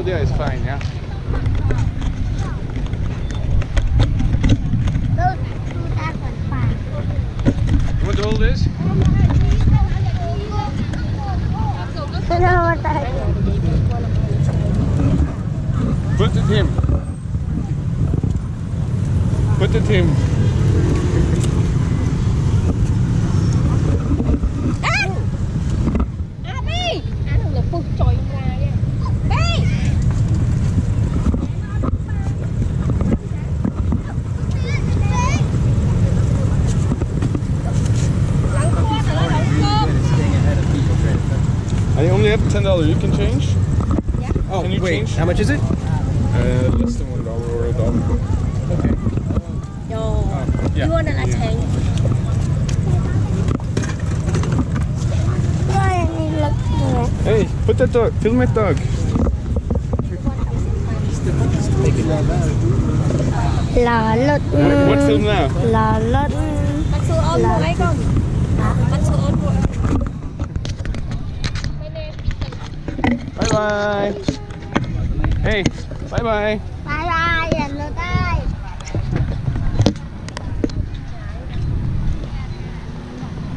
Cambodia is fine, yeah. You want to hold this? Put it him. Put it him. I only have $10. You can change? Yeah. Oh, Can you wait. change? How much is it? Less than $1 or $1. Okay. Yo, Yeah. you wanna like change? Hey, put that dog. Film it, dog. Là lật. What film now? Là lật. Bắt số ôn của ấy không? Bắt số ôn của Bye bye. Hey, bye bye. Bye bye.